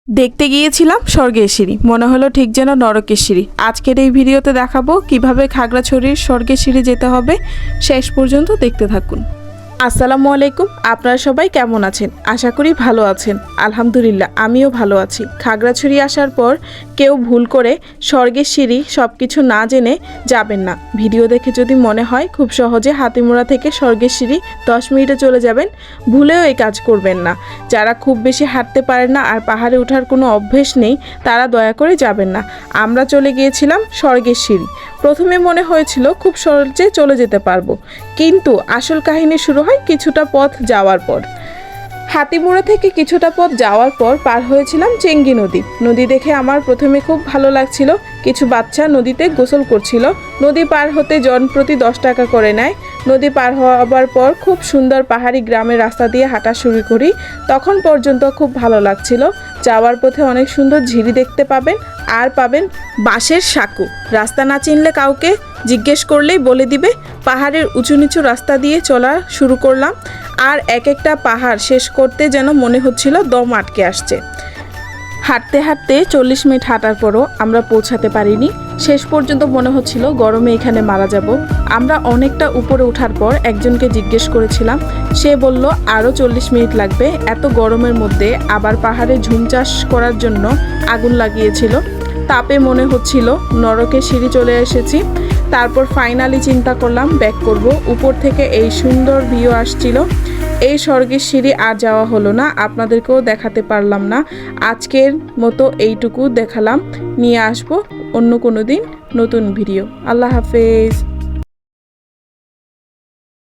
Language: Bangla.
দেখতে গিয়েছিলাম স্বর্গের সিঁড়ি, মনে হলো ঠিক যেন নরকের সিঁড়ি। আজকের এই ভিডিওতে দেখাবো কিভাবে খাগড়াছড়ির স্বর্গের সিঁড়ি যেতে হবে। শেষ পর্যন্ত দেখতে থাকুন। আসসালামু আলাইকুম, আপনারা সবাই কেমন আছেন? আশা করি ভালো আছেন। আলহামদুলিল্লাহ, আমিও ভালো আছি। খাগড়াছড়ি আসার পর কেউ ভুল করে স্বর্গের সিঁড়ি সব কিছু না জেনে যাবেন না। ভিডিও দেখে যদি মনে হয় খুব সহজে হাতিমুড়া থেকে স্বর্গের সিঁড়ি 10 মিনিটে চলে যাবেন, ভুলেও এই কাজ করবেন না। যারা খুব বেশি হাঁটতে পারেন না আর পাহাড়ে ওঠার কোনো অভ্যেস নেই, তারা দয়া করে যাবেন না। আমরা চলে গিয়েছিলাম স্বর্গের সিঁড়ি। প্রথমে মনে হয়েছিল খুব সহজে চলে যেতে পারবো, কিন্তু আসল কাহিনী শুরু হয় কিছুটা পথ যাওয়ার পর। হাতিমুড়া থেকে কিছুটা পথ যাওয়ার পর পার হয়েছিলাম চেঙ্গি নদী। নদী দেখে আমার প্রথমে খুব ভালো লাগছিল। কিছু বাচ্চা নদীতে গোসল করছিল। নদী পার হতে জন প্রতি 10 টাকা করে নেয়। নদী পার হওয়ার পর খুব সুন্দর পাহাড়ি গ্রামের রাস্তা দিয়ে হাঁটা শুরু করি। তখন পর্যন্ত খুব ভালো লাগছিল। যাওয়ার পথে অনেক সুন্দর ঝিরি দেখতে পাবেন, আর পাবেন বাঁশের সাঁকো। রাস্তা না চিনলে কাউকে জিজ্ঞেস করলেই বলে দিবে। পাহাড়ের উঁচু নিচু রাস্তা দিয়ে চলা শুরু করলাম, আর এক একটা পাহাড় শেষ করতে যেন মনে হচ্ছিল দম আটকে আসছে। হাঁটতে হাঁটতে 40 মিনিট হাঁটার পরও আমরা পৌঁছাতে পারিনি। শেষ পর্যন্ত মনে হচ্ছিল গরমে এখানে মারা যাব। আমরা অনেকটা উপরে ওঠার পর একজনকে জিজ্ঞেস করেছিলাম, সে বলল আরও 40 মিনিট লাগবে। এত গরমের মধ্যে আবার পাহাড়ে ঝুম চাষ করার জন্য আগুন লাগিয়েছিল। তাপে মনে হচ্ছিল নরকে সিঁড়ি চলে এসেছি। তারপর ফাইনালি চিন্তা করলাম ব্যাক করব। উপর থেকে এই সুন্দর ভিউ আসছিল। এই স্বর্গের সিঁড়ি আর যাওয়া হলো না, আপনাদেরকেও দেখাতে পারলাম না। আজকের মতো এইটুকু দেখালাম, নিয়ে আসবো অন্য কোনো দিন নতুন ভিডিও। আল্লাহ হাফেজ।